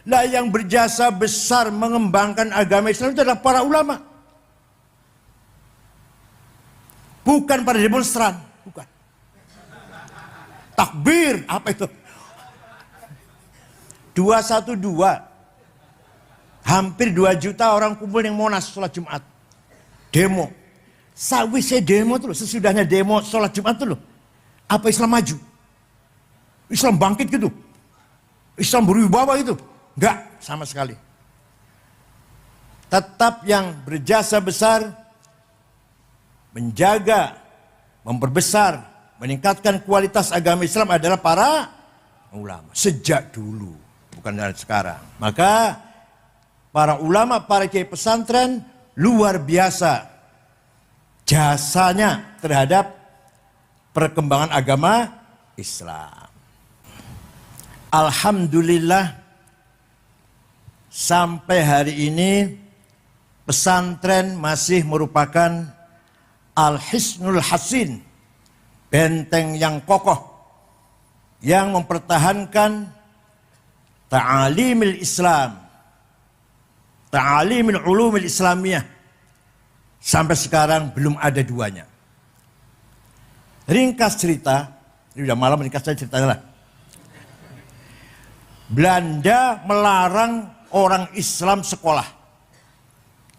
Lah yang berjasa besar mengembangkan agama Islam itu adalah para ulama. Bukan para demonstran, bukan. Takbir, apa itu? 212. Hampir 2 juta orang kumpul yang Monas sholat Jumat. Demo. Sawise demo tuh loh, sesudahnya demo sholat Jumat tuh loh. Apa Islam maju? Islam bangkit gitu? Islam berwibawa itu? Enggak, sama sekali. Tetap yang berjasa besar, menjaga, memperbesar, meningkatkan kualitas agama Islam adalah para ulama. Sejak dulu, bukan dari sekarang. Maka para ulama, para kiai pesantren luar biasa jasanya terhadap perkembangan agama Islam. Alhamdulillah sampai hari ini pesantren masih merupakan Al-Hisnul Hasin, benteng yang kokoh yang mempertahankan ta'alimil Islam, ta'alimil ulumil Islamiyah. Sampai sekarang belum ada duanya. Ringkas cerita, ini udah malam ringkas ceritanya lah. Belanda melarang orang Islam sekolah.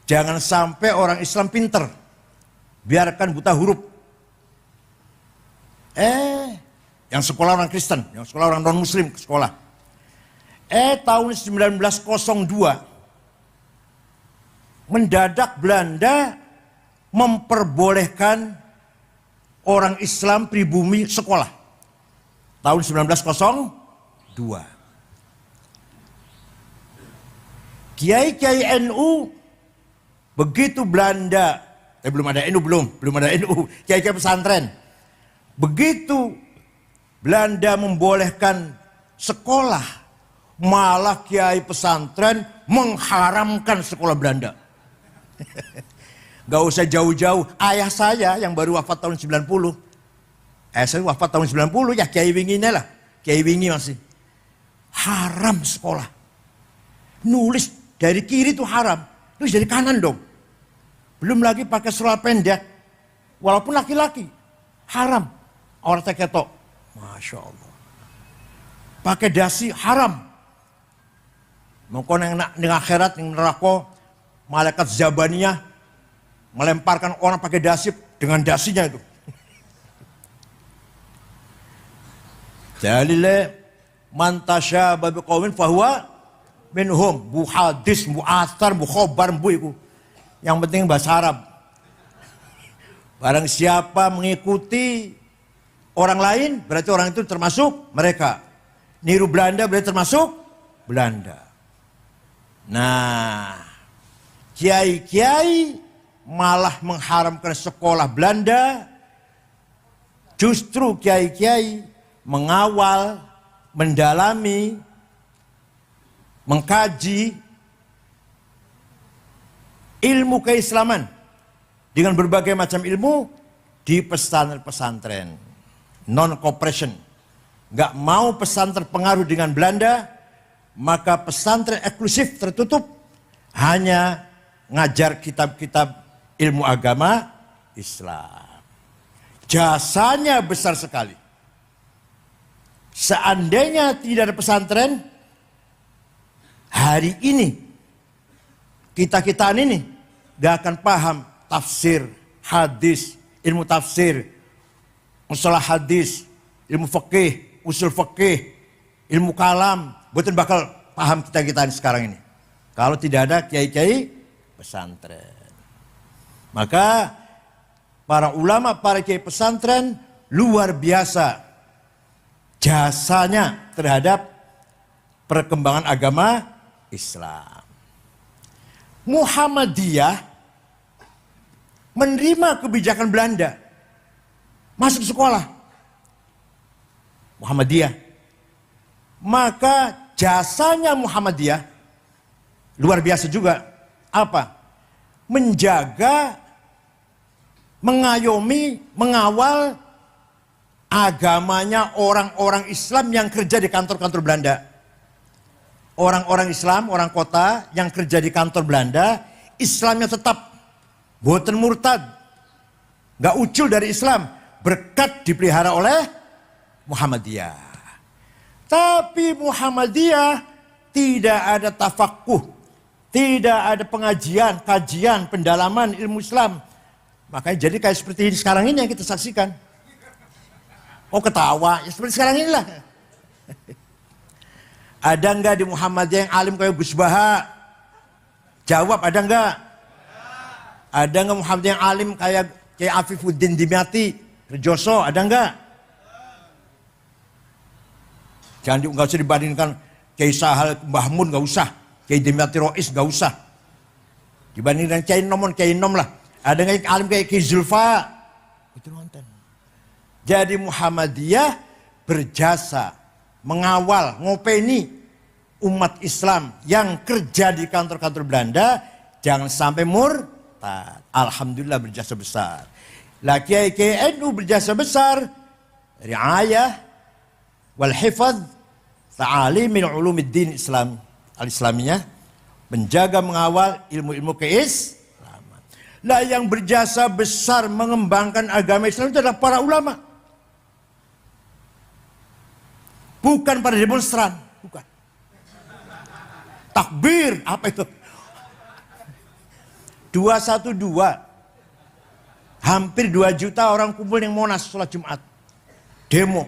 Jangan sampai orang Islam pinter, biarkan buta huruf. Yang sekolah orang Kristen, yang sekolah orang non-Muslim ke sekolah. Tahun 1902, mendadak Belanda memperbolehkan orang Islam pribumi sekolah. Tahun 1902. Kiai-kiai NU, begitu Belanda, belum ada NU, belum ada NU, kiai-kiai pesantren. Begitu Belanda membolehkan sekolah, malah kiai pesantren mengharamkan sekolah Belanda. Gak usah jauh-jauh, ayah saya yang baru wafat tahun 90. Saya wafat tahun 90, ya Kiai Wingi ini lah. Kiai Wingi masih. Haram sekolah. Nulis dari kiri itu haram, nulis dari kanan dong. Belum lagi pakai seluar pendek, walaupun laki-laki, haram. Orang teketok, Masya Allah. Pakai dasi haram. Mungkin yang akhirat, yang neraka, malaikat Zabaniyah melemparkan orang pakai dasi dengan dasinya itu. Jalile mantasya babi qaumin fahuwa minhum. Bu hadis, bu athar, bu khobar, bu itu. Yang penting bahasa Arab. Barang siapa mengikuti orang lain, berarti orang itu termasuk mereka. Niru Belanda berarti termasuk Belanda. Nah, kiai-kiai malah mengharamkan sekolah Belanda. Justru kiai-kiai mengawal, mendalami, mengkaji ilmu keislaman dengan berbagai macam ilmu di pesantren-pesantren non-cooperation. Gak mau pesantren terpengaruh dengan Belanda, maka pesantren eksklusif tertutup, hanya ngajar kitab-kitab ilmu agama Islam. Jasanya besar sekali. Seandainya tidak ada pesantren, hari ini kita-kitaan ini gak akan paham tafsir, hadis, ilmu tafsir, mustalah hadis, ilmu fikih, usul fikih, ilmu kalam, betul bakal paham kita-kitaan sekarang ini. Kalau tidak ada kiai-kiai pesantren. Maka para ulama, para kiai pesantren luar biasa jasanya terhadap perkembangan agama Islam. Muhammadiyah menerima kebijakan Belanda, masuk sekolah Muhammadiyah. Maka jasanya Muhammadiyah luar biasa juga. Apa? Menjaga, mengayomi, mengawal agamanya orang-orang Islam yang kerja di kantor-kantor Belanda. orang-orang Islam, orang kota yang kerja di kantor Belanda, Islamnya tetap boten murtad, nggak ucul dari Islam, berkat dipelihara oleh Muhammadiyah. Tapi Muhammadiyah tidak ada tafakuh, tidak ada pengajian, kajian, pendalaman ilmu Islam. Makanya jadi kayak seperti ini sekarang ini yang kita saksikan. Oh ketawa, ya seperti sekarang inilah. Ada enggak di Muhammadiyah yang alim kayak Gus Baha? Jawab, ada enggak? Ada enggak Muhammadiyah yang alim kayak Afifuddin Dimyati, Rejoso, ada enggak? Jangan enggak usah dibandingkan Kiai Sahal Mbah Mun, enggak usah. Kiai Dimyati Rois enggak usah. Dibandingkan Kiai Nomon, Kiai Nom lah. Ada enggak yang alim kayak Kiai Zulfa? Itu nonton. Jadi Muhammadiyah berjasa mengawal, ngopeni umat Islam yang kerja di kantor-kantor Belanda jangan sampai murtad. Alhamdulillah berjasa besar. Lah Kiai NU berjasa besar, riayah wal hifadz ta'alim min ulumiddin Islam al-Islamiyah, menjaga mengawal ilmu-ilmu keislaman. Lah yang berjasa besar mengembangkan agama Islam itu adalah para ulama. Bukan pada demonstran, bukan. Takbir, apa itu? 212. Hampir 2 juta orang kumpul yang Monas sholat Jumat. Demo.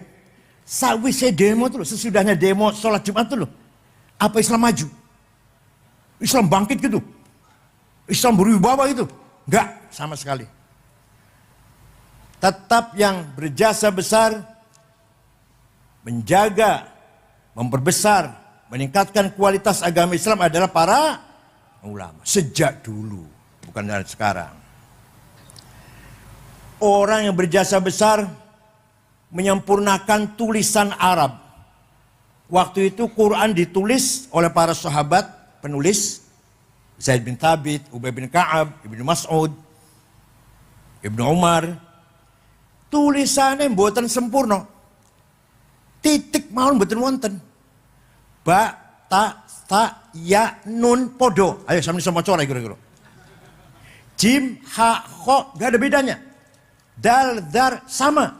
Sawise demo tuh loh, sesudahnya demo sholat Jumat tuh loh. Apa Islam maju? Islam bangkit gitu? Islam berwibawa gitu? Enggak, sama sekali. Tetap yang berjasa besar menjaga, memperbesar, meningkatkan kualitas agama Islam adalah para ulama. Sejak dulu, bukan dari sekarang. Orang yang berjasa besar menyempurnakan tulisan Arab. Waktu itu Quran ditulis oleh para sahabat penulis, Zaid bin Thabit, Ubay bin Ka'ab, Ibnu Mas'ud, Ibnu Umar. Tulisannya mboten sempurna. Titik mawon mboten wonten. Ba, ta, ya, nun, podo. Ayo sama sama maca kira-kira. Jim, ha, kho, gak ada bedanya. Dal, dar, sama.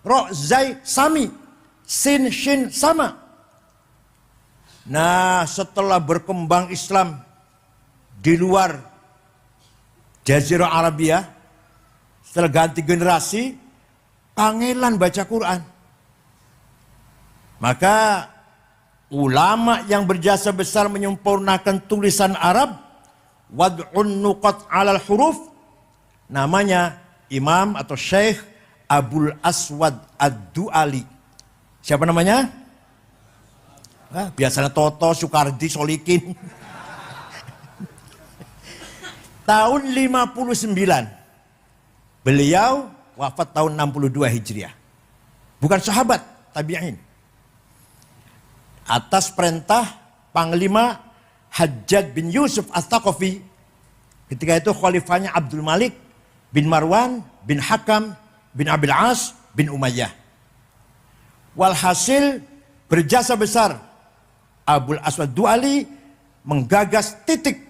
Ro, zai, sami. Sin, shin, sama. Nah, setelah berkembang Islam di luar Jazirah Arabia, setelah ganti generasi, kangelan baca Quran. Maka ulama yang berjasa besar menyempurnakan tulisan Arab, wad'un nuqat 'alal huruf, namanya Imam atau Syekh Abul Aswad Ad-Du'ali. Siapa namanya? Biasanya Toto, Soekardi, Solikin. Tahun 59. Beliau wafat tahun 62 Hijriah. Bukan sahabat, tabi'in. Atas perintah Panglima Hajjaj bin Yusuf As-Saqafi, ketika itu khalifahnya Abdul Malik bin Marwan bin Hakam bin Abil As bin Umayyah. Walhasil berjasa besar Abul Aswad Du'ali menggagas titik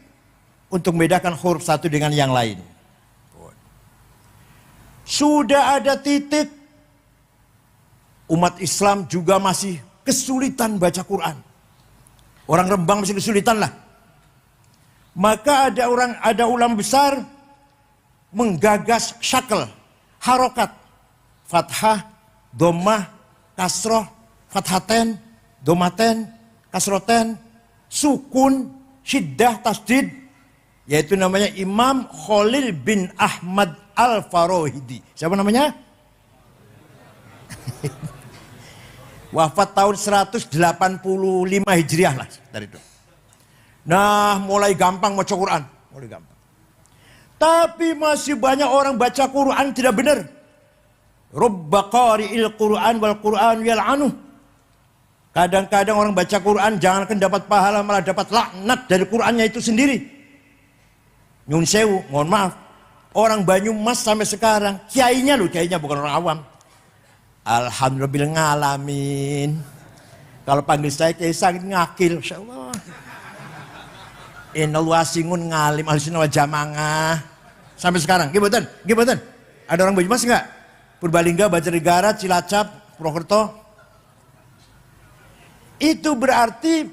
untuk membedakan huruf satu dengan yang lain. Sudah ada titik, umat Islam juga masih kesulitan baca Quran. Orang Rembang masih kesulitan lah. Maka ada ulama besar menggagas syakl, harokat, fathah, dhammah, kasroh, fathaten, dhammaten, kasroten, sukun, syiddah, tasdid, yaitu namanya Imam Khalil bin Ahmad Al-Farohidi. Siapa namanya? Wafat tahun 185 Hijriah lah dari itu. Nah, mulai gampang baca Quran, mulai gampang. Tapi masih banyak orang baca Quran tidak benar. Rubba qari'il Quran wal Quran yal'anuh. Kadang-kadang orang baca Quran jangankan dapat pahala, malah dapat laknat dari Qurannya itu sendiri. Nyun sewu, mohon maaf. Orang Banyumas sampai sekarang, kiainya bukan orang awam. Alhamdulillah ngalamin. Kalau panggil saya Kiai Said ngakil, Masya Allah. Inal wasingun ngalim ahlussunnah wal jamaah. Sampai sekarang, gimana? Ada orang Banyumas enggak? Purbalingga, Banjarnegara, Cilacap, Purwokerto. Itu berarti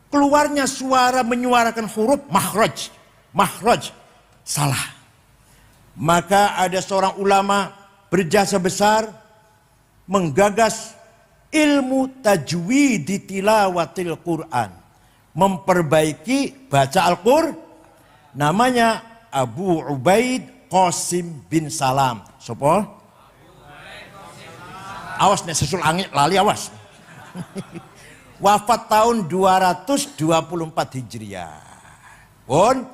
keluarnya suara menyuarakan huruf makhraj salah. Maka ada seorang ulama berjasa besar menggagas ilmu tajwid di tilawatil Quran, memperbaiki baca Al-Qur'an. Namanya Abu Ubaid Qasim bin Salam. Sopo? Awas nek sesul angin lali awas. Wafat tahun 224 Hijriah. Pun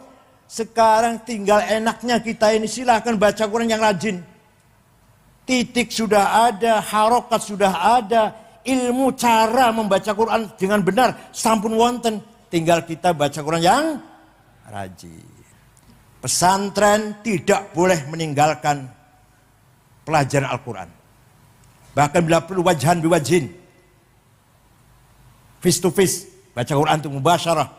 sekarang tinggal enaknya kita ini silahkan baca Quran yang rajin. Titik sudah ada, harokat sudah ada, ilmu cara membaca Quran dengan benar sampun wonten. Tinggal kita baca Quran yang rajin. Pesantren tidak boleh meninggalkan pelajaran Al-Quran. Bahkan bila perlu wajhan biwajhin, face to face, baca Quran itu mubasyarah.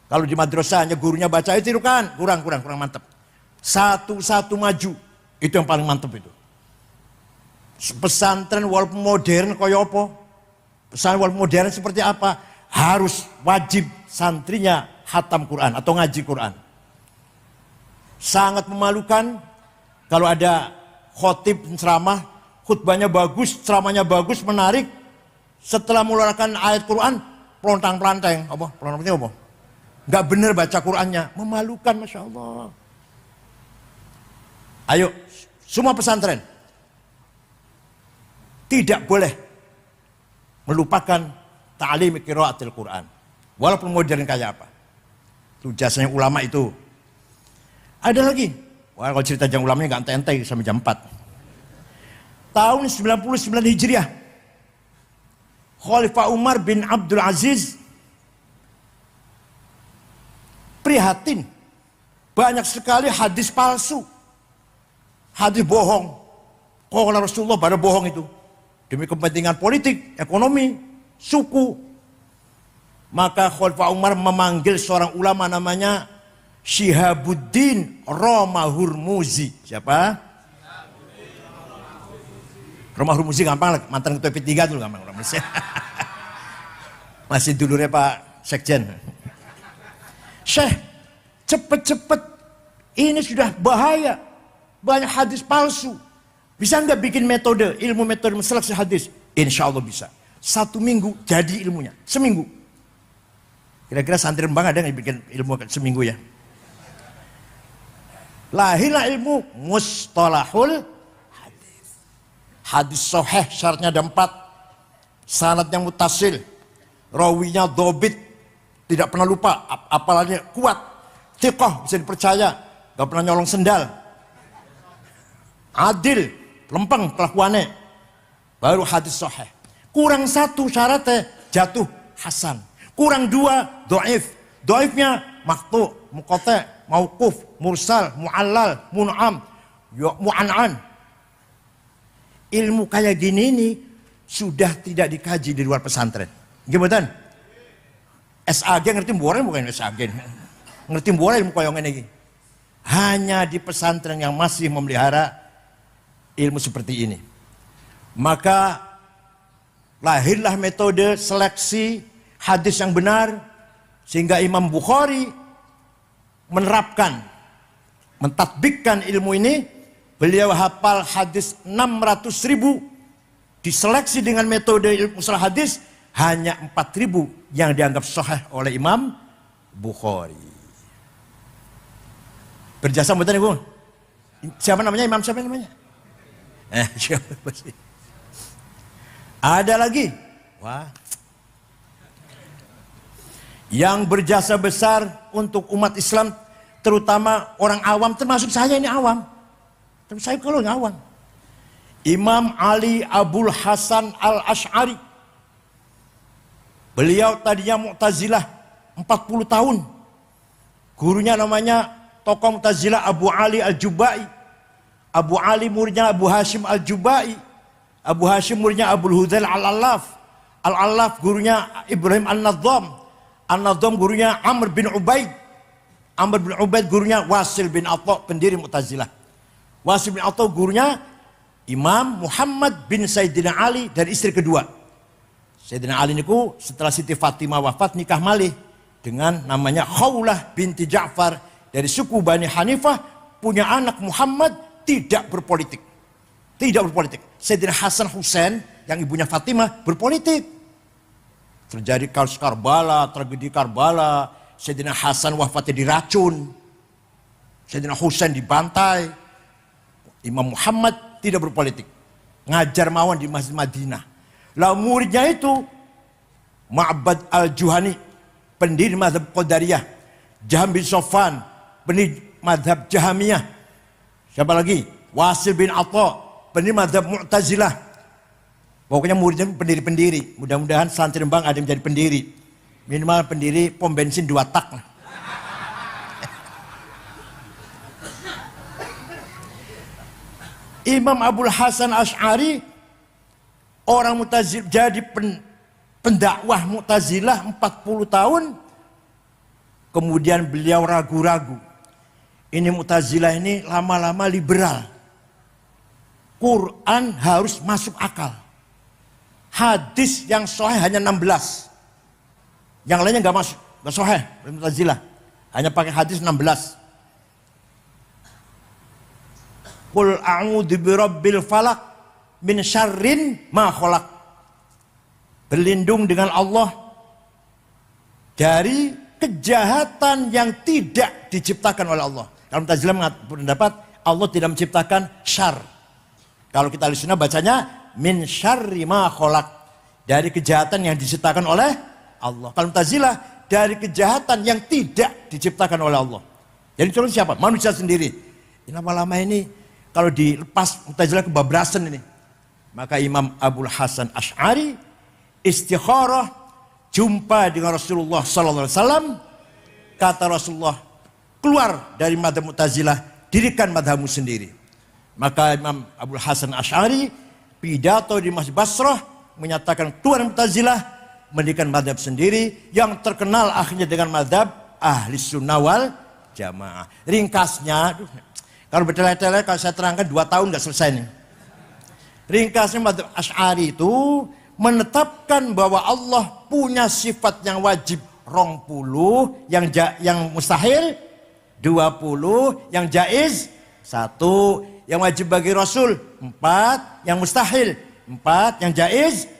Kalau di madrasahnya gurunya baca itu kan kurang mantap. Satu-satu maju, itu yang paling mantap itu. Pesantren walaupun modern kaya apa? Pesantren walaupun modern seperti apa? Harus wajib santrinya khatam Quran atau ngaji Quran. Sangat memalukan kalau ada khotib ceramah, khutbahnya bagus, ceramahnya bagus, menarik. Setelah mengeluarkan ayat Quran, pelontang-pelanteng, pelontang-pelanteng apa? Gak bener baca Qurannya, memalukan, Masya Allah. Ayo, semua pesantren tidak boleh melupakan ta'lim qiraatil Quran, walaupun modern kayak apa. Itu jasanya ulama itu. Ada lagi, wah kalau cerita jam ulamanya gak ente-ente sampai jam 4. Tahun 99 Hijriah, Khalifah Umar bin Abdul Aziz prihatin banyak sekali hadis palsu, hadis bohong. Qala Rasulullah pada bohong itu demi kepentingan politik, ekonomi, suku. Maka Khalifah Umar memanggil seorang ulama namanya Syihabuddin Roma Hurmuzi. Siapa? Roma Hurmuzi gampang lah, mantan ketua P3 dulu gampang. Masih dulurnya Pak Sekjen. Syekh, cepet-cepet, ini sudah bahaya, banyak hadis palsu. Bisa nggak bikin metode, ilmu metode seleksi hadis? Insya Allah bisa. 1 minggu jadi ilmunya, seminggu. Kira-kira santri Rembang ada yang bikin ilmu seminggu ya? Lahirlah ilmu mustalahul hadis. Hadis sahih syaratnya ada 4. Sanadnya mutasil, rawinya dobit, tidak pernah lupa, apalagi kuat, thiqah, bisa dipercaya, gak pernah nyolong sendal, adil, lempeng kelakuannya, baru hadis sahih. Kurang 1 syaratnya jatuh hasan, kurang 2 dhaif, dhaifnya maqtu, muqata, mauquf, mursal, muallal, mun'am, mu'an'an. Ilmu kayak gini ini sudah tidak dikaji di luar pesantren. Gimana? SAG ngerti mbuare bukan SAG. Ngerti mbuare ilmu koyo ngene iki. Hanya di pesantren yang masih memelihara ilmu seperti ini. Maka lahirlah metode seleksi hadis yang benar sehingga Imam Bukhari menerapkan, mentatbikkan ilmu ini. Beliau hafal hadis 600.000, diseleksi dengan metode ilmu mustalah hadis hanya 4.000 yang dianggap sahih oleh Imam Bukhari. Berjasa betul Ibu. Siapa namanya? Imam siapa namanya? Siapa sih? Ada lagi. Wah. Yang berjasa besar untuk umat Islam, terutama orang awam, termasuk saya ini awam. Tapi saya kalau nggak awam. Imam Ali Abul Hasan Al-Ash'ari. Beliau tadinya Mu'tazilah 40 tahun. Gurunya namanya tokoh Mu'tazilah Abu Ali Al-Jubai. Abu Ali muridnya Abu Hashim Al-Jubai. Abu Hashim muridnya Abu Hudail Al-Allaf. Al-Allaf gurunya Ibrahim An-Nadham. An-Nadham gurunya Amr bin Ubaid. Amr bin Ubaid gurunya Wasil bin Atha, pendiri Mu'tazilah. Wasil bin Atha gurunya Imam Muhammad bin Sayyidina Ali dari istri kedua. Sayyidina Ali niku setelah Siti Fatimah wafat nikah malih dengan namanya Khawlah binti Ja'far dari suku Bani Hanifah, punya anak Muhammad, tidak berpolitik. Tidak berpolitik. Sayyidina Hasan Husain yang ibunya Fatimah berpolitik. Terjadi kasus Karbala, tragedi Karbala. Sayyidina Hasan wafatnya diracun. Sayyidina Husain dibantai. Imam Muhammad tidak berpolitik. Ngajar mawon di Masjid Madinah. Lalu muridnya itu Ma'bad al-Juhani, pendiri mazhab Qadariyah. Jaham bin Sofan, pendiri mazhab Jahamiyah. Siapa lagi? Wasil bin Atha, pendiri mazhab Mu'tazilah. Pokoknya muridnya pendiri-pendiri. Mudah-mudahan santri Rembang ada yang menjadi pendiri. Minimal pendiri pom bensin 2 tak. Imam Abul Hasan Asy'ari, orang Mu'tazilah, jadi pendakwah Mu'tazilah 40 tahun. Kemudian beliau ragu-ragu. Ini Mu'tazilah ini lama-lama liberal. Quran harus masuk akal. Hadis yang sahih hanya 16. Yang lainnya nggak masuk, nggak sahih. Mu'tazilah hanya pakai hadis 16. Qul a'udzu birabbil falaq min syarrin ma khalaq. Berlindung dengan Allah dari kejahatan yang tidak diciptakan oleh Allah. Kalau Mu'tazilah berpendapat Allah tidak menciptakan syar. Kalau kita Ahlussunnah bacanya min syarri ma khalaq, dari kejahatan yang diciptakan oleh Allah. Kalau Mu'tazilah dari kejahatan yang tidak diciptakan oleh Allah. Jadi contoh siapa? Manusia sendiri. Lama-lama ini kalau dilepas Mu'tazilah kebablasan ini. Maka Imam Abul Hasan Asy'ari istikharah, jumpa dengan Rasulullah sallallahu alaihi wasallam. Kata Rasulullah, keluar dari mazhab Mu'tazilah, dirikan mazhabmu sendiri. Maka Imam Abul Hasan Asy'ari pidato di Masjid Basrah menyatakan keluar Mu'tazilah, mendirikan mazhab sendiri yang terkenal akhirnya dengan mazhab Ahli Sunnah wal Jamaah. Ringkasnya, kalau bertele-tele kalau saya terangkan 2 tahun nggak selesai nih. Ringkasnya mazhab Asy'ari itu menetapkan bahwa Allah punya sifat yang wajib 20, yang mustahil 20, yang jaiz 1, yang wajib bagi Rasul 4, yang mustahil 4, yang jaiz.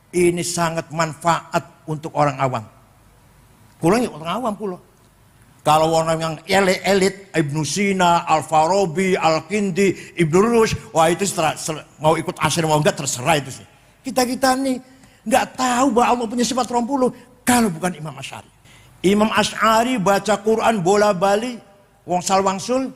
Ini sangat manfaat untuk orang awam. Pulang ya orang awam pulang. Kalau orang yang elit, Ibnu Sina, Al-Farabi, Al-Kindi, Ibnu Rushd, wah itu mau ikut asyir mau enggak terserah itu sih. Kita nih nggak tahu bahwa Allah punya sifat 20 kalau bukan Imam Asy'ari. Imam Asy'ari baca Quran bola bali, wong salwangsul,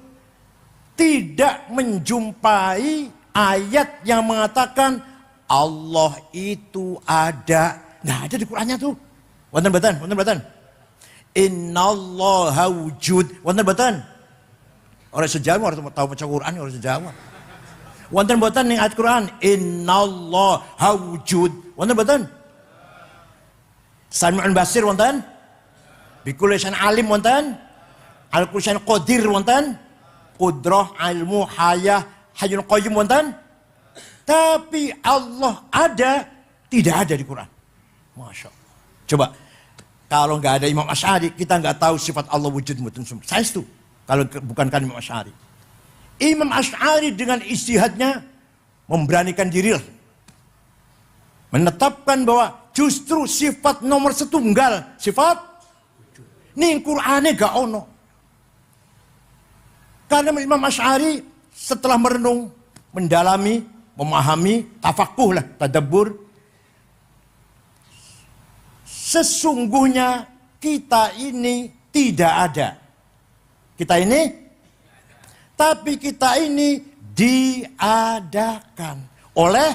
tidak menjumpai ayat yang mengatakan Allah itu ada. Nggak ada di Qurannya tuh. Wonten mboten? Innallaha wujud. Wonten mboten? Orang sejawa orang tahu baca Quran orang sejawa. Wonten mboten ning ayat Quran innallaha wujud. Wonten mboten? Sami'un basir wonten? Bikulli syai'in alim wonten? Al-kulli syai'in qadir wonten? Qudrah, ilmu, hayah, hayyul qayyum wonten? Tapi Allah ada, tidak ada di Quran. Masya Allah. Coba, kalau nggak ada Imam Asy'ari, kita nggak tahu sifat Allah wujud mboten. Saya itu, kalau bukan kan Imam Asy'ari. Imam Asy'ari dengan ijtihadnya memberanikan diri, menetapkan bahwa justru sifat nomor setunggal, sifat ning Qur'ane gak ono. Karena Imam Asy'ari setelah merenung, mendalami, memahami, tafakuh lah, tadabbur, sesungguhnya kita ini tidak ada. Kita ini, tapi kita ini diadakan oleh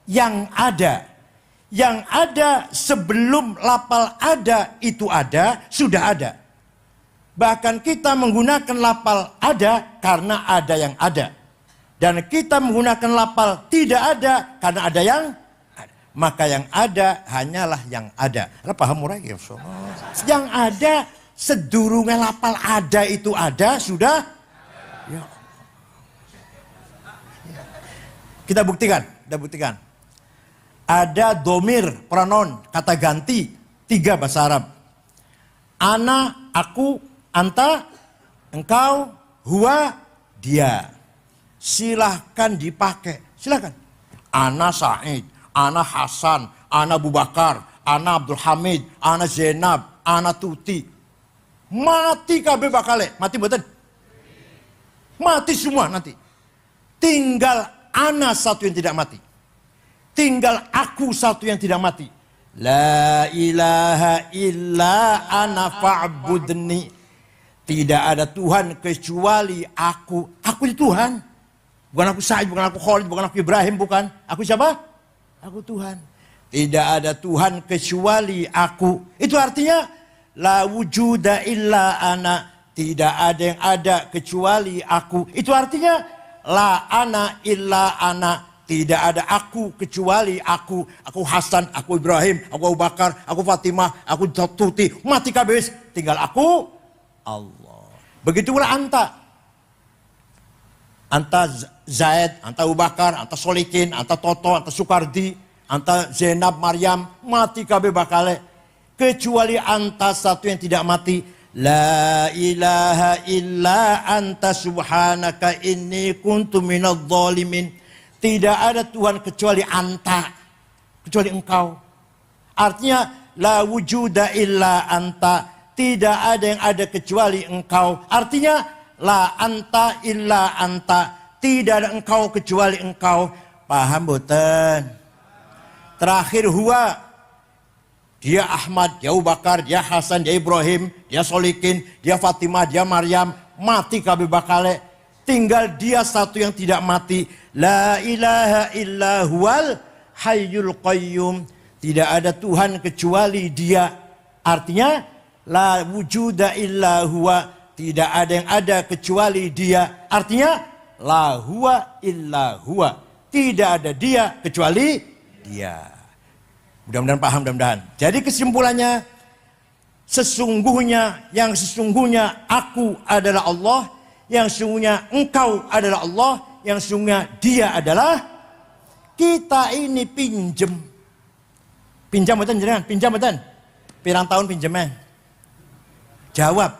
yang ada. Yang ada sebelum lafal ada itu ada, sudah ada. Bahkan kita menggunakan lafal ada karena ada yang ada. Dan kita menggunakan lafal tidak ada karena ada yang ada. maka yang ada hanyalah yang ada. Ada paham murah ya? Yang ada sedurunge lapal ada itu ada sudah. Ya. Kita buktikan. Ada domir, pronoun, kata ganti 3 bahasa Arab. Ana, aku, anta, engkau, huwa, dia. Silahkan dipakai, silahkan. Ana Said, ana Hasan, ana Abu Bakar, ana Abdul Hamid, ana Zainab, ana Tuti. Mati kabeh bakale, mati mboten? Mati semua nanti. Tinggal ana satu yang tidak mati. Tinggal aku satu yang tidak mati. La ilaha illa ana fa'budni. Tidak ada Tuhan kecuali aku. Aku itu Tuhan. Bukan aku Said, bukan aku Khalid, bukan aku Ibrahim, bukan. Aku siapa? Aku Tuhan. Tidak ada Tuhan kecuali aku. Itu artinya la wujuda illa ana. Tidak ada yang ada kecuali aku. Itu artinya la ana illa ana. Tidak ada aku kecuali aku. Aku Hasan, aku Ibrahim, aku Abu Bakar, aku Fatimah, aku Tuti. Mati kabeh. Tinggal aku, Allah. Begitu pula anta. Anta Zaid, anta Abu Bakar, anta Solikin, anta Toto, anta Sukardi, anta Zainab, Maryam. Mati kabeh bakale. Kecuali anta satu yang tidak mati. La ilaha illa anta subhanaka inni kuntu minadh dhalimin. Tidak ada Tuhan kecuali anta, kecuali engkau. Artinya la wujuda illa anta. Tidak ada yang ada kecuali engkau. Artinya la anta illa anta. Tidak ada engkau kecuali engkau. Paham boten? Terakhir huwa. Dia Ahmad, dia Abu Bakar, dia Hasan, dia Ibrahim, dia Solikin, dia Fatimah, dia Maryam. Mati kabeh bakale. Tinggal dia satu yang tidak mati. La ilaha illa huwal hayyul qayyum. Tidak ada Tuhan kecuali dia. Artinya la wujuda illa huwa. Tidak ada yang ada kecuali dia. Artinya la huwa illa huwa. Tidak ada dia kecuali dia. Mudah-mudahan paham, mudah-mudahan. Jadi kesimpulannya, yang sesungguhnya aku adalah Allah, yang sesungguhnya engkau adalah Allah, yang sesungguhnya dia adalah kita ini pinjem. Pinjam betul jenengan, pinjam betul. Pirang tahun pinjemnya? Jawab.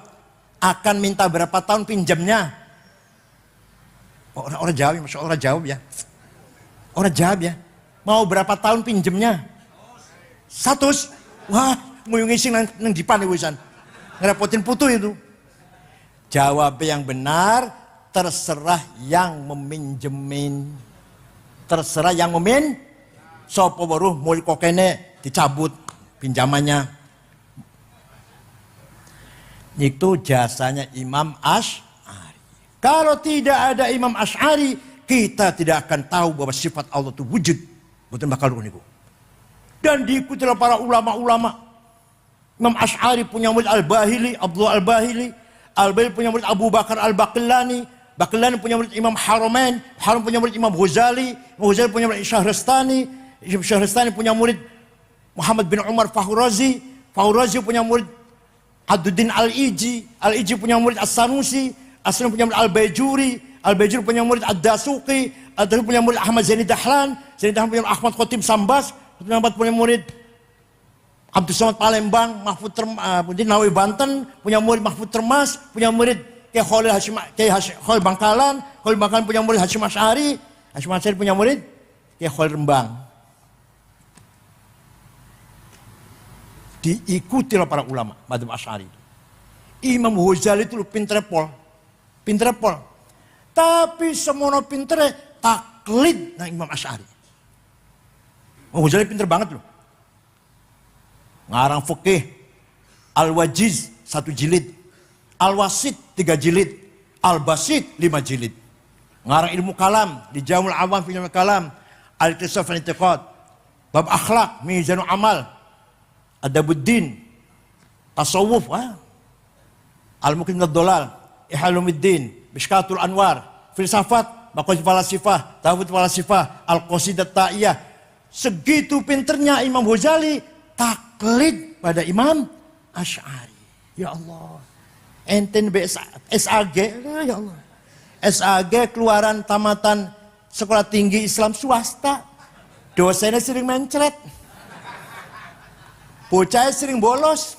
Akan minta berapa tahun pinjamnya? Orang jawab, masya Allah orang jawab ya. Orang jawab ya. Mau berapa tahun pinjemnya? 100. Wah, nguyungi sing nang dipan wisan. Ngerepotin putu itu. Jawab yang benar, terserah yang meminjemin. Terserah yang sopo baru mulai kokene dicabut pinjamannya. Itu jasanya Imam Asy'ari. Kalau tidak ada Imam Asy'ari, kita tidak akan tahu bahwa sifat Allah itu wujud. Betul bakal niku. Dan diikuti oleh para ulama-ulama. Imam Asy'ari punya murid Al-Bahili, Abdullah Al-Bahili. Al-Bahili punya murid Abu Bakar Al-Baqillani. Baqillani punya murid Imam Haramain. Haram punya murid Imam Ghazali. Ghazali punya murid Syahrastani. Syahrastani punya murid Muhammad bin Umar Fahurazi. Fahurazi punya murid Abduddin Al-Iji. Al-Iji punya murid As-Sanusi. As-Sanusi punya murid Al-Bajuri. Al-Bajuri punya murid Ad-Dasuqi. Ad-Dasuqi punya murid Ahmad Zaini Dahlan. Zaini Dahlan punya murid Ahmad Khotim Sambas. Punya murid Abdul Somad Palembang, Mahfud Nawawi Banten, punya murid Mahfud Termas, punya murid Kiai Khalil Khalil Bangkalan, Khalil Bangkalan punya murid Hasyim Asy'ari, Hasyim Asy'ari punya murid Kiai Khalil Rembang. Diikuti oleh para ulama madzhab Asy'ari. Imam Ghazali itu pinter pol. Tapi semono pintere taklid nang Imam Asy'ari. Imam Ghazali pinter banget loh. Ngarang fikih Al-Wajiz 1 jilid, Al-Wasit 3 jilid, Al-Basit 5 jilid. Ngarang ilmu kalam di Jamul Awam fi Ilmu Kalam, Al-Iqtisad fil I'tiqad, bab akhlak, Mizanul Amal, Adabuddin, Tasawuf, Al-Muqim Ad-Dhalal, Ihalumuddin, Mishkatul Anwar, filsafat, Maqasid Falasifah, Tawhid Falasifah, Al-Qasidah Ta'iyah. Segitu pinternya Imam Ghazali taklid pada Imam Asy'ari. Ya Allah. Enten SAG, ya Allah. SAG keluaran tamatan sekolah tinggi Islam swasta. Dosennya sering mencret. Bocahnya sering bolos.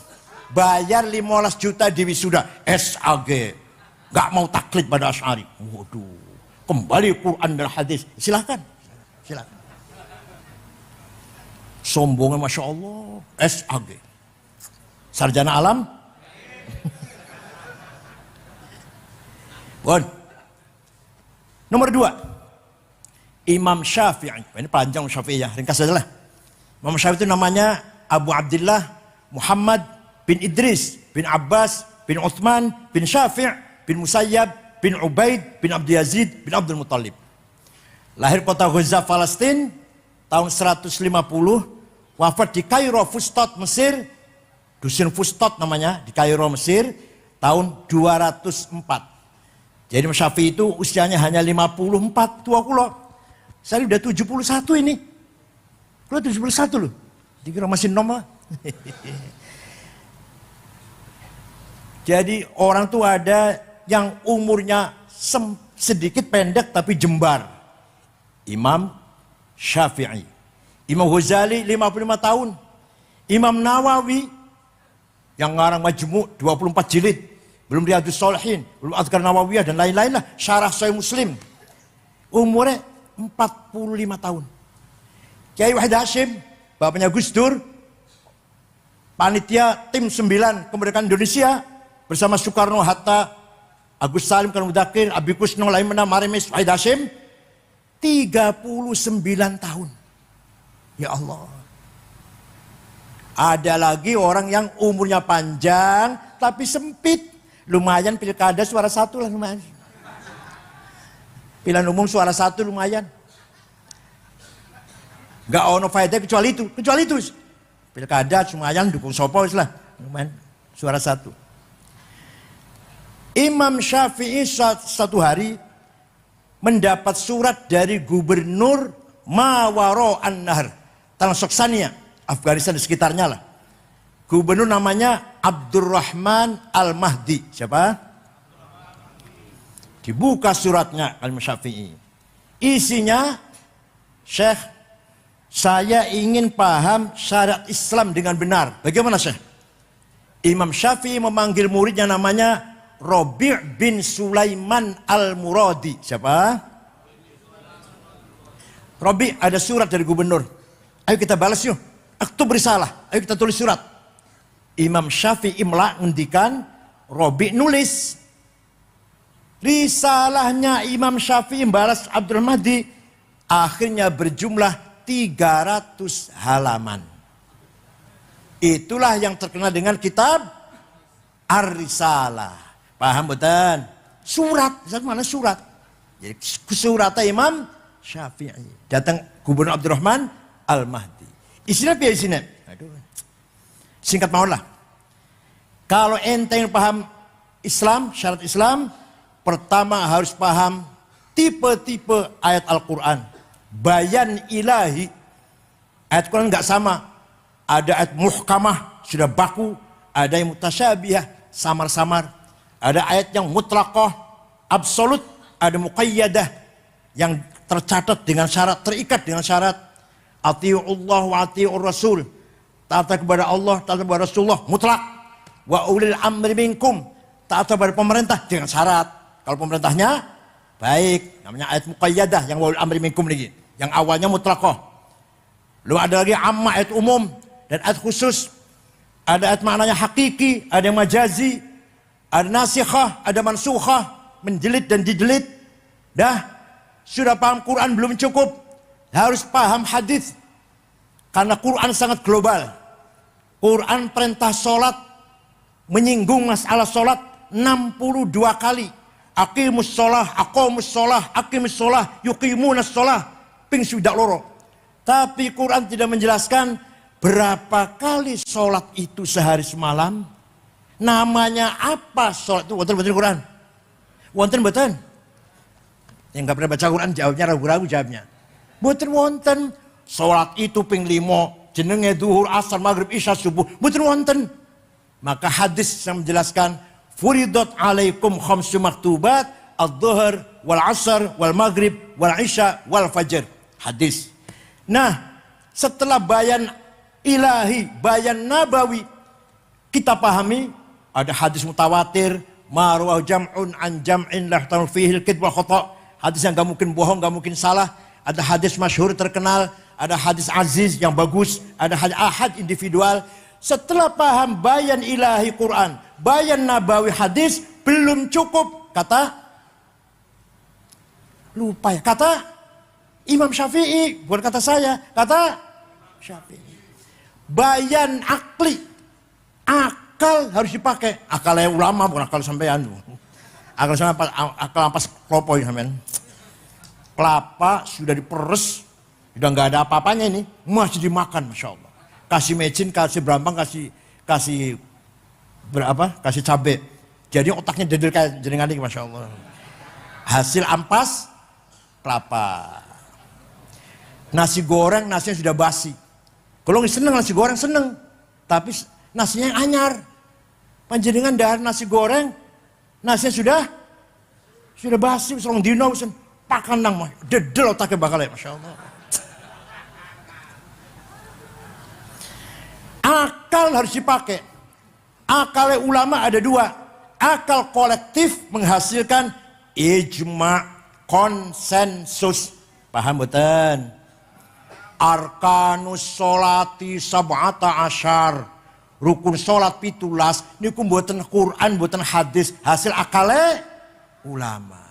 Bayar 15 juta di wisuda. SAG. Gak mau taklid pada Asy'ari. Waduh. Kembali Quran dan hadis. Silakan. Silakan. Sombongnya Masya Allah. SAG. Sarjana alam. Bon. Nomor 2. Imam Syafi'i. Ini panjang Syafi'i ya. Ringkas saja lah. Imam Syafi'i itu namanya Abu Abdullah Muhammad bin Idris bin Abbas bin Uthman bin Syafi' bin Musayyab bin Ubaid bin Abdul Yazid bin Abdul Muttalib. Lahir kota Gaza, Palestina tahun 150. Wafat di Kairo, Fustat, Mesir. Dusun Fustat namanya, di Kairo, Mesir, tahun 204. Jadi Imam Syafi'i itu usianya hanya 54, tua kula. Saya udah 71 ini. Kula 71 loh. Dikira masih nom lah. Jadi orang tuh ada yang umurnya sedikit pendek tapi jembar. Imam Syafi'i. Imam Ghazali 55 tahun. Imam Nawawi yang ngarang Majmu' 24 jilid. Belum Riyadhus Shalihin, belum Adhkar Nawawiyah dan lain-lain lah. Syarah Sahih Muslim. Umurnya 45 tahun. Kiai Wahid Hashim, bapaknya Gus Dur, panitia tim 9 kemerdekaan Indonesia bersama Soekarno, Hatta, Agus Salim, Karno Mudakir, Abi Kusno, Laimena, Marimis, Wahid Hashim. 39 tahun. Ya Allah. Ada lagi orang yang umurnya panjang tapi sempit. Lumayan pilkada suara 1 lah lumayan. Pilihan umum suara 1 lumayan. Gak ono faedah kecuali itu. Kecuali itu. Pilkada lumayan dukung sopo lah. Lumayan suara 1. Imam Syafi'i satu hari mendapat surat dari gubernur Mawaro An-Nahr, Tanah Soksania, Afghanistan di sekitarnya lah. Gubernur namanya Abdurrahman Al-Mahdi. Siapa? Dibuka suratnya Imam Syafi'i. Isinya, Syekh, saya ingin paham syariat Islam dengan benar. Bagaimana Syekh? Imam Syafi'i memanggil muridnya namanya Rabi' bin Sulaiman Al-Muradi. Siapa? Rabi', ada surat dari gubernur. Ayo kita balas yuk. Aktub risalah. Ayo kita tulis surat. Imam Syafi'i ngendikan, Rabi' nulis. Risalahnya Imam Syafi'i balas Abdul Mahdi akhirnya berjumlah 300 halaman. Itulah yang terkenal dengan kitab Ar-Risalah. Paham betul? Surat, mana surat? Jadi suratnya Imam Syafi'i. Datang Gubernur Abdurrahman Al-Mahdi. Isinya apa isinya? Aduh. Singkat mohon lah. Kalau ente yang paham Islam, syarat Islam, pertama harus paham tipe-tipe ayat Al-Quran. Bayan ilahi. Ayat Quran nggak sama. Ada ayat muhkamah, sudah baku. Ada yang mutasyabihah, samar-samar. Ada ayat yang mutlaqah, absolut. Ada muqayyadah, yang tercatat dengan syarat, terikat dengan syarat. Ati'ullah wa ati'ur rasul. Taat kepada Allah, taat kepada Rasulullah, mutlak. Wa ulil amri minkum. Taat kepada pemerintah dengan syarat. Kalau pemerintahnya baik, namanya ayat muqayyadah yang wa ulil amri minkum lagi. Yang awalnya mutlaqah. Lalu ada lagi amma, ayat umum dan ayat khusus. Ada ayat maknanya hakiki, ada yang majazi, ada nasikhah, ada mansukhah, menjelit dan dijelit. Dah, sudah paham Quran belum cukup. Harus paham hadis. Karena Quran sangat global. Quran perintah sholat menyinggung masalah sholat 62 kali. Aqimus sholah, aqamus sholah, aqimus sholah, yuqimunas sholah. Ping sudah loro. Tapi Quran tidak menjelaskan berapa kali sholat itu sehari semalam. Namanya apa sholat itu? Wonten Quran. Wonten betul. Yang nggak pernah baca Quran jawabnya ragu-ragu jawabnya. Wonten. salat itu ping 5 jenenge zuhur, asar, maghrib, isya, subuh mboten wonten. Maka hadis yang menjelaskan furidat alaikum khamsu maktubat adh-dhuhr wal asar wal maghrib wal isya wal fajr. Hadis. Nah, setelah bayan ilahi, bayan nabawi kita pahami ada hadis mutawatir marwah jam'un an jam'in la yahtamil fihi al-kidb wal khata'. Hadis yang gak mungkin bohong, gak mungkin salah. Ada hadis masyhur terkenal, ada hadis aziz yang bagus, ada hadis ahad individual. Setelah paham bayan ilahi Quran, bayan nabawi hadis belum cukup. Kata Imam Syafi'i, bukan kata saya, kata Syafi'i. Bayan akli, akal harus dipakai. Akalnya ulama bukan akal sampean. Akal ampas kelopoi sampean. Kelapa sudah diperes, sudah nggak ada apa-apanya ini, masih dimakan, masya Allah. Kasih mecin, kasih berambang, kasih cabai. Jadi otaknya dedel kayak jenengan ini, masya Allah. Hasil ampas kelapa. Nasi goreng, nasinya sudah basi. Kalau nggak seneng nasi goreng seneng, tapi nasinya yang anyar. Panjenengan dahar nasi goreng, nasinya sudah basi, serong dino, pakan nang mah, dedel otaknya bakal ya, masya Allah. Akal harus dipakai. Akalnya ulama ada 2. Akal kolektif menghasilkan ijma, konsensus. Paham betul? Arkanus sholati sab'ata asyar. Rukun sholat 17. Ini buatan Quran, buatan hadis. Hasil akalnya ulama.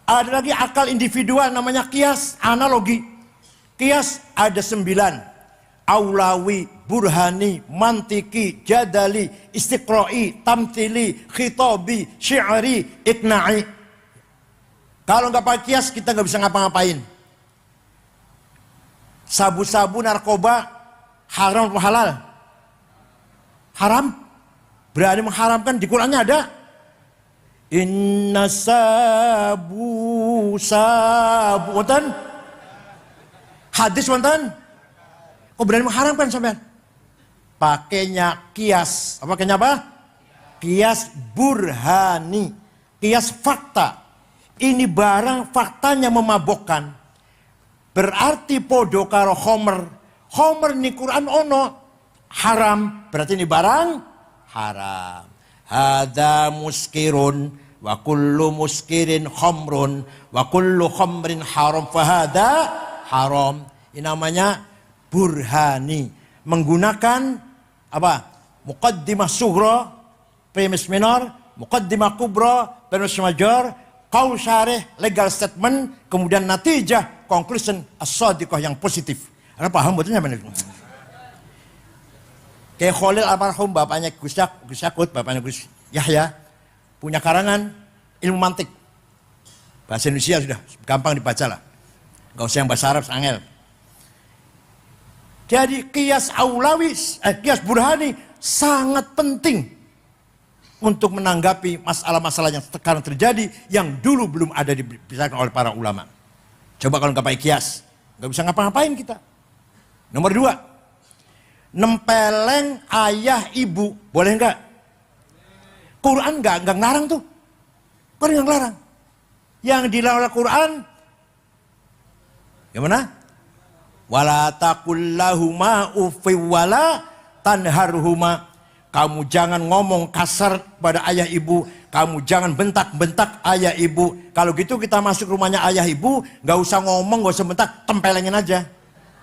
Ada lagi akal individual namanya kias, analogi. Kias ada 9. Aulawi, burhani, mantiki, jadali, istiqra'i, tamthili, khitabi, syi'ri, ikna'i. Kalau nggak pakai kias kita nggak bisa ngapa-ngapain. Sabu-sabu, narkoba, haram atau halal? Haram. Berani mengharamkan, di Qurannya ada. Inna sabu wonten. Hadis wonten. Kok berani mengharamkan sampean? Pakainya kias. Pakainya apa? Kias burhani. Kias fakta. Ini barang faktanya memabokkan. Berarti podo karo khomer. Khomer ni Quran ono haram. Berarti ini barang haram. Hada muskirun wa kullu muskirin khomrun wa kullu khomrin haram fahada haram. Ini namanya burhani. Menggunakan apa? Muqaddimah sughra, premis minor, muqaddimah kubra, premis major, qaul syarih, legal statement, kemudian natijah, conclusion as-shadiqah yang positif. Anda paham betulnya benar? Kayak Khalil almarhum, bapaknya Gus Yakut, bapaknya Gus Yahya, punya karangan ilmu mantik. Bahasa Indonesia sudah gampang dibaca lah. Gak usah yang bahasa Arab, angel. Jadi kias aulawi, kias burhani sangat penting untuk menanggapi masalah-masalah yang sekarang terjadi yang dulu belum ada dibicarakan oleh para ulama. Coba kalau nggak pakai kias, nggak bisa ngapa-ngapain kita. Nomor 2, nempeleng ayah ibu, boleh nggak? Quran nggak ngarang tuh, Quran nggak ngarang. Yang dilarang oleh Quran, gimana? Wala taqul lahuma uffi wala tanharhuma. Kamu jangan ngomong kasar pada ayah ibu. Kamu jangan bentak-bentak ayah ibu. Kalau gitu kita masuk rumahnya ayah ibu, gak usah ngomong, gak usah bentak, tempelengin aja.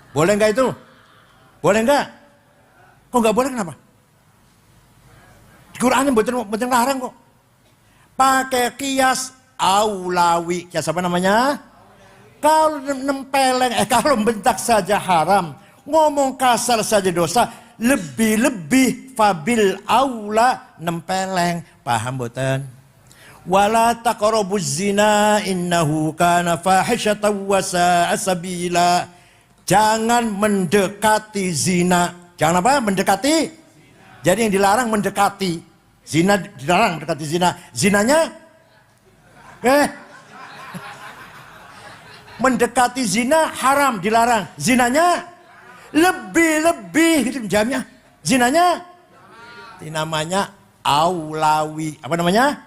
Boleh gak itu? Boleh gak? Kok gak boleh, kenapa? Di Quran betul larang kok. Pakai kias aulawi. Kias apa namanya? Kalau nempeleng, kalau bentak saja haram. Ngomong kasar saja dosa. Lebih-lebih fabil aula nempeleng. Paham boten? Wala taqrabuz zina innahu kana fahishatan wa sa'a sabila. Jangan mendekati zina. Jangan apa? Mendekati. Jadi yang dilarang mendekati. Zina dilarang mendekati zina. Zinanya Mendekati zina haram, dilarang. Zinanya lebih gitu jamnya. Zinanya ini namanya aulawi. Apa namanya?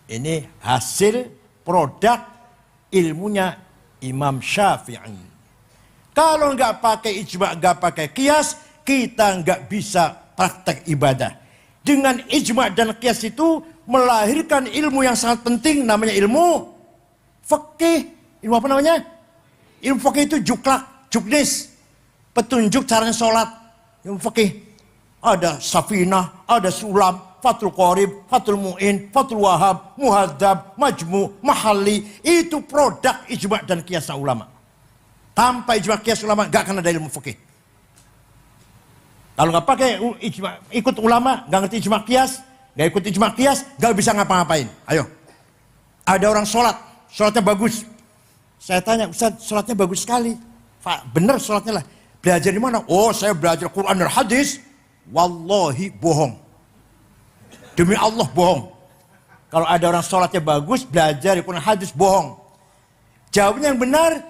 Ini hasil produk ilmunya Imam Syafi'i. Kalau nggak pakai ijma, nggak pakai kias, kita nggak bisa praktek ibadah. Dengan ijma dan kias itu melahirkan ilmu yang sangat penting, namanya ilmu fikih. Ilmu apa namanya? Ilmu fikih itu juklak, juknis, petunjuk caranya sholat. Ilmu fikih ada safinah, ada sulam, fatul qorib, fatul mu'in, fatul wahab, muhadzab, majmu, mahalli. Itu produk ijma dan kias ulama. Tanpa ijma kias ulama gak akan ada ilmu fikih. Kalau nggak pakai ijma, ikut ulama, nggak ngerti ijma kias, nggak ikut ijma kias, nggak bisa ngapa-ngapain. Ayo, ada orang sholat, sholatnya bagus. Saya tanya, Ustaz, sholatnya bagus sekali. Bener sholatnya lah. Belajar di mana? Oh, saya belajar Quran dan hadis. Wallahi bohong. Demi Allah bohong. Kalau ada orang sholatnya bagus, belajar Quran dan hadis, bohong. Jawabnya yang benar,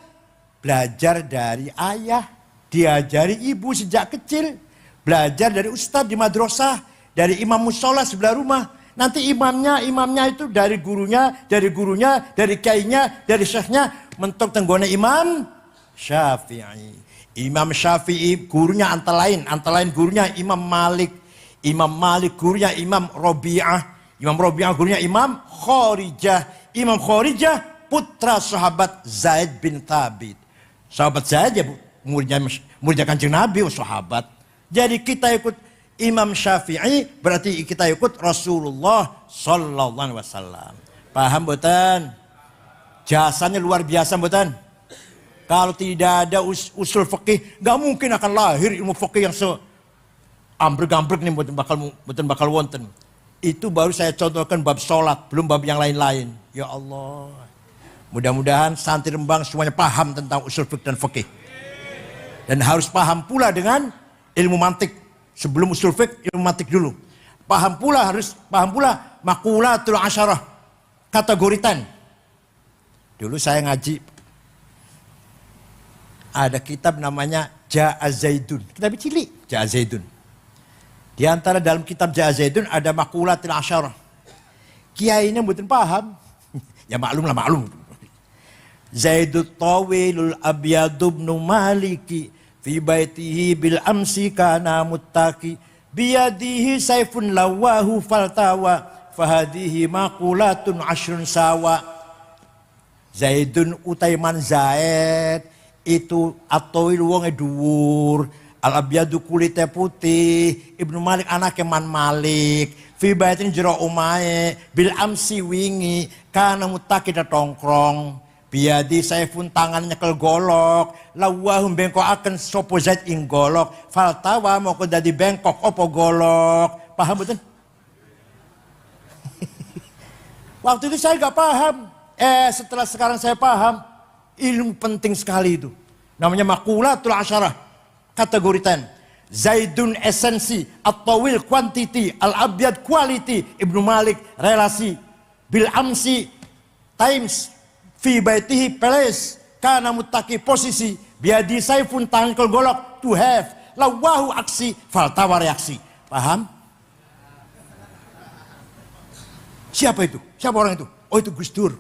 belajar dari ayah, diajari ibu sejak kecil, belajar dari ustadz di madrasah, dari imam musola sebelah rumah. Nanti imamnya itu dari gurunya, dari kiainya, dari syekhnya, mentok tenggone Imam Syafi'i. Imam Syafi'i gurunya antara lain gurunya Imam Malik. Imam Malik gurunya Imam Robi'ah. Imam Robi'ah gurunya Imam Khorijah. Imam Khorijah putra sahabat Zaid bin Thabit. Sahabat Zaid ya muridnya Kanjeng Nabi, sahabat. Jadi kita ikut Imam Syafi'i berarti kita ikut Rasulullah Sallallahu Alaihi Wasallam. Paham mboten? Jasanya luar biasa mboten? Kalau tidak ada usul fikih, nggak mungkin akan lahir ilmu fikih yang ambrek-ambrek nih mboten bakal wonten. Itu baru saya contohkan bab sholat, belum bab yang lain-lain. Ya Allah. Mudah-mudahan santri Rembang semuanya paham tentang usul fikih dan fikih. Dan harus paham pula dengan ilmu mantik. Sebelum usul fiqh, ilmu mantik dulu. Harus paham pula maqulatul asyarah, kategoritan. Dulu saya ngaji, ada kitab namanya Ja'a Zaidun. Kitab cilik, Ja'a Zaidun. Di antara dalam kitab Ja'a Zaidun ada maqulatul asyarah. Kiainya mboten paham. Ya maklum. Zaidut tawilul abyadubnu maliki. Fi baitihi bil amsi kana muttaqi biyadihi saifun lawahu faltawa fahadihi maqulatun ashrun sawa. Zaidun utaiman Zaid itu atawil wonge dhuwur, al abyadu kulite putih, Ibnu Malik anake Man Malik, fi baitin jero omahe bil amsi wingi kana muttaqi tongkrong. Biadi saifun tangannya nyekel golok, lawahum bengkok akan sopo Zaid ing golok, faltawa mau ke dadi bengkok opo golok. Paham betul? Waktu itu saya gak paham. Setelah sekarang saya paham, ilmu penting sekali itu. Namanya maqulatul asyarah, kategoritan. Zaidun esensi, at-tawil quantity, al-abyad quality, Ibnu Malik relasi, bil amsi times. Fi baitihi place, kana muttaqi posisi, biadi saifun tangan golok, to have, lawahu aksi, faltawa reaksi. Paham? Siapa itu? Siapa orang itu? Oh itu Gus Dur.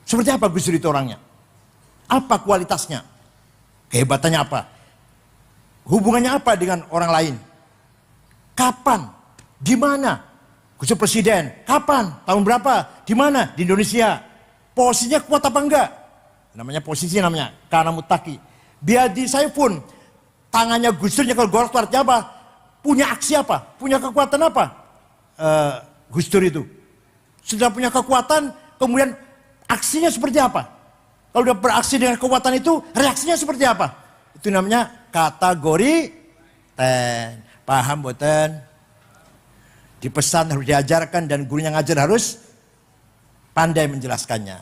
Seperti apa Gus Dur itu orangnya? Apa kualitasnya? Kehebatannya apa? Hubungannya apa dengan orang lain? Kapan? Di mana? Gus Dur presiden. Kapan? Tahun berapa? Di mana? Di Indonesia. Posisinya kuat apa enggak? Namanya posisi namanya karena mutaki. Biadi saya pun tangannya Gus Dur nyekel golok artinya apa? Punya aksi apa? Punya kekuatan apa? Gus Dur itu sudah punya kekuatan, kemudian aksinya seperti apa? Kalau udah beraksi dengan kekuatan itu, reaksinya seperti apa? Itu namanya kategori ten. Paham boten? Dipesan harus diajarkan dan gurunya ngajar harus pandai menjelaskannya.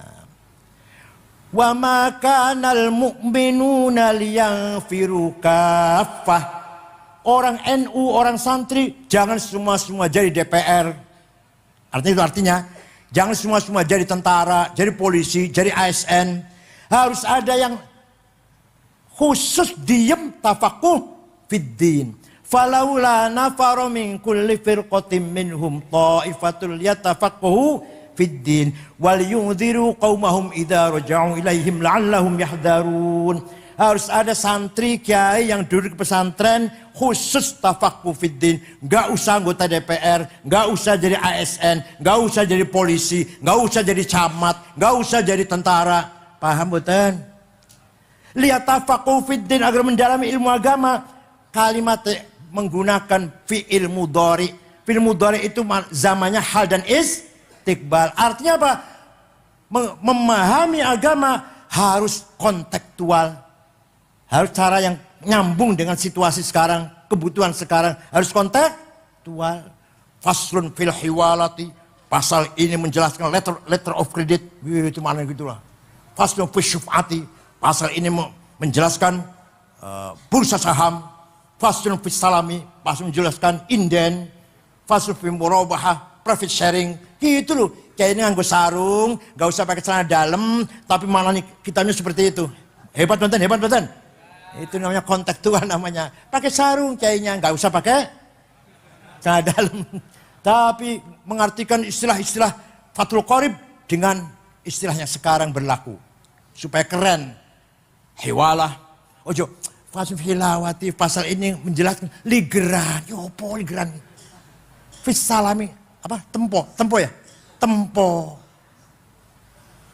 Wa ma kanal mu'minuna liyanfiru kaffah. Orang NU, orang santri jangan semua jadi DPR. Artinya itu artinya Jangan semua jadi tentara, jadi polisi, jadi ASN. Harus ada yang khusus diem tafakuh fiddin. Falaula nafara min kulli firqatin minhum ta'ifatul yatafaqahu fiddin wal yunziru qaumahum idza raja'u ilaihim la'allahum yahdharun. Harus ada santri kiai yang duduk di pesantren khusus tafakuh fiddin. Gak usah anggota DPR, gak usah jadi ASN, gak usah jadi polisi, gak usah jadi camat, gak usah jadi tentara. Paham betul? Lihat tafakuh fiddin agar mendalami ilmu agama. Kalimat menggunakan fi'il mudhari. Fi'il mudhari itu zamannya hal dan istiqbal. Artinya apa? Memahami agama harus kontekstual. Harus cara yang nyambung dengan situasi sekarang, kebutuhan sekarang, harus kontekstual. Faslun fil hiwalati, pasal ini menjelaskan letter of credit, itu mana gitulah. Faslun fil syuf'ati, pasal ini menjelaskan bursa saham. Faslun fil salami, pasal menjelaskan inden. Faslun fil murabahah, profit sharing, gitu loh. Kayaknya nganggo sarung, gak usah pakai celana dalam, tapi malah nih kitanya seperti itu. Hebat banget, hebat banget. Itu namanya kontekstual namanya. Pakai sarung kayaknya, nggak usah pakai celana dalam. Tapi mengartikan istilah-istilah Fathul Qorib dengan istilahnya sekarang berlaku. Supaya keren. Hiwalah. Ojo, Fathul Hilawati pasal ini menjelaskan ligeran. Yopo ligeran. Fisalami. Apa? Tempo ya? Tempo.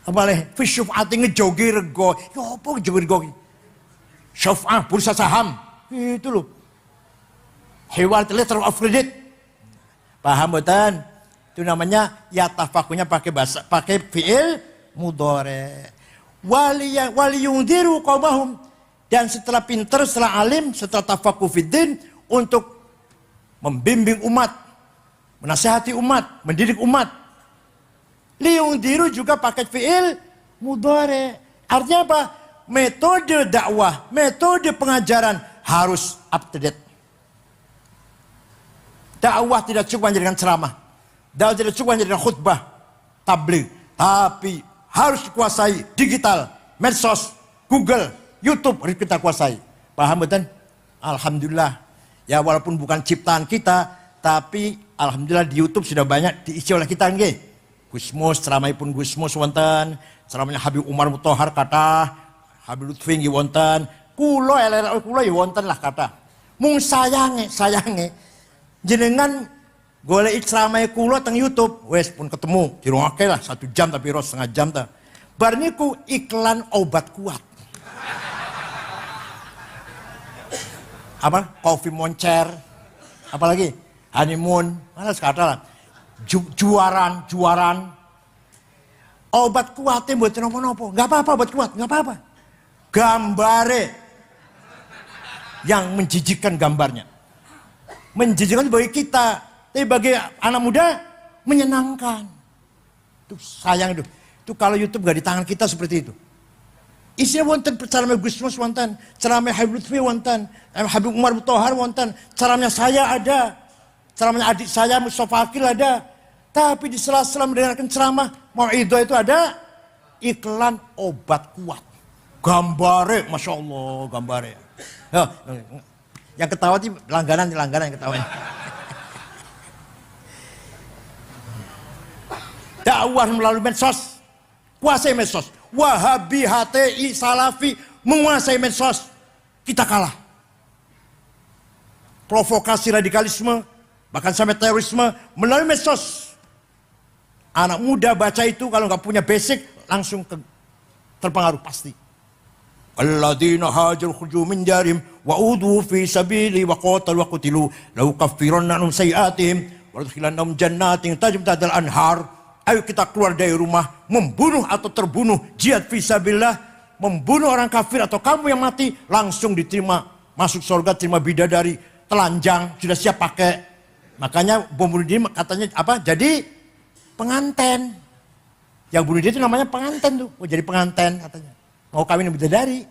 Apa leh? Fisyuf'ati ngejogi rego. Yopo ngejogi rego. Syuf'ah, bursa saham. Itu loh. Hiwal letter of credit. Paham betul? Itu namanya yatafakunya pakai fi'il mudhari. Waliyundiru qaumahum. Dan setelah pinter, setelah alim, setelah tafakuh fiddin untuk membimbing umat, menasihati umat, mendidik umat. Liyundiru juga pakai fi'il mudhari. Artinya apa? Metode dakwah, metode pengajaran harus up to date. Dakwah tidak cukup menjadikan ceramah. Dakwah tidak cukup menjadikan khutbah, tabligh. Tapi harus dikuasai digital, medsos, Google, YouTube harus kita kuasai. Paham betul? Alhamdulillah. Ya walaupun bukan ciptaan kita, tapi alhamdulillah di YouTube sudah banyak diisi oleh kita nggih. Gusmus, ceramahipun Gusmus wonten, ceramahnya Habib Umar Mutahar kata Habib Lutfi nggih wonten, kula elek kula ya wonten lah kata. Mung sayange jenengan golek ceramahe kula teng YouTube, wes pun ketemu, dirungake lah 1 jam tapi ros setengah jam ta. Bar niku iklan obat kuat. Apa? Kopi moncer. Apalagi? Honeymoon, malas kata lah. Juaran. Obat kuatnya buat nopo-nopo. Gak apa-apa obat kuat, gak apa-apa. Gambare yang menjijikkan gambarnya. Menjijikkan bagi kita, tapi bagi anak muda menyenangkan. Itu sayang itu. Itu kalau YouTube gak di tangan kita seperti itu. Isinya wonten ceramah Gusmus wonten, ceramah Habib Lutfi wonten, Habib Umar Mutahar wonten, ceramahnya saya ada, ceramahnya adik saya Mustafa Akil ada. Tapi di sela-sela mendengarkan ceramah Mau'idhah itu ada iklan obat kuat. Gambare, Masya Allah, gambare. Yang ketawa sih langganan yang ketawanya. Dakwah melalui medsos, kuasai medsos. Wahabi, HTI, Salafi menguasai medsos. Kita kalah. Provokasi radikalisme, bahkan sampai terorisme melalui medsos. Anak muda baca itu kalau nggak punya basic langsung terpengaruh pasti. Alladzina hajaru khuruju min darihim wa udhu fi sabili wa qatalu wa qutilu law kaffiranna anhum sayiatihim wa adkhilannahum jannatin tajri min tahtiha al-anhar. Ayo kita keluar dari rumah, membunuh atau terbunuh, jihad fi sabilillah, membunuh orang kafir atau kamu yang mati, langsung diterima masuk surga, terima bidadari, telanjang, sudah siap pakai. Makanya bom bunuh diri katanya apa? Jadi penganten. Yang bunuh diri itu namanya penganten tuh. Oh, jadi penganten katanya. Mau kawin bidadari.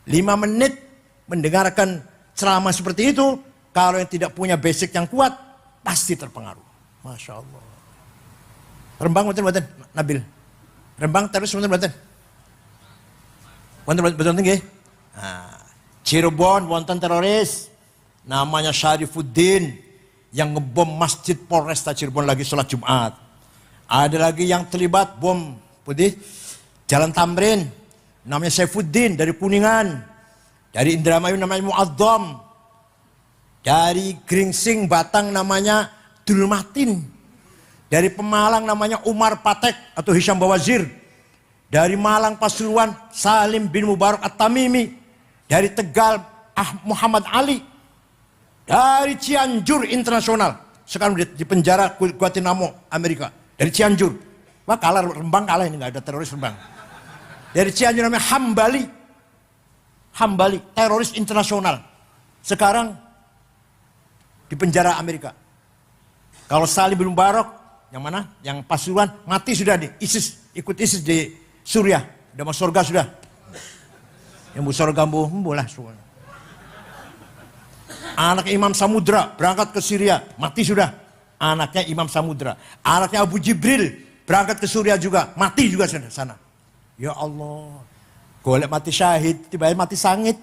5 menit mendengarkan ceramah seperti itu, kalau yang tidak punya basic yang kuat, pasti terpengaruh. Masya Allah. Rembang betul Nabil. Rembang terus betul. Wonten betul nggih. Nah, Cirebon wonten teroris namanya Syarifuddin yang ngebom Masjid Polresta Cirebon lagi sholat Jumat. Ada lagi yang terlibat bom putih Jalan Tamrin namanya Saifuddin dari Kuningan. Dari Indramayu namanya Muazzam. Dari Gringsing Batang namanya Dulmatin. Dari Pemalang namanya Umar Patek atau Hisham Bawazir. Dari Malang Pasuruan Salim bin Mubarak At-Tamimi. Dari Tegal Muhammad Ali. Dari Cianjur Internasional. Sekarang di penjara Guantanamo Amerika. Dari Cianjur. Wah kalah Rembang kalah ini, nggak ada teroris Rembang. Dari Cianjur namanya Hambali teroris internasional. Sekarang di penjara Amerika. Kalau Salim bin Mubarak yang mana? Yang Pasuruan mati sudah di ISIS, ikut ISIS di Suriah, udah masuk surga sudah. Yang bu surga boleh semua. Anak Imam Samudra berangkat ke Syria, mati sudah. Anaknya Imam Samudra. Anaknya Abu Jibril berangkat ke Suriah juga, mati juga sana. Ya Allah, golek mati syahid, tiba-tiba mati sangit.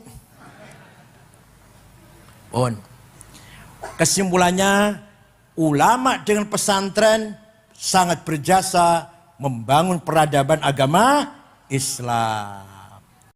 Kesimpulannya, ulama dengan pesantren sangat berjasa membangun peradaban agama Islam.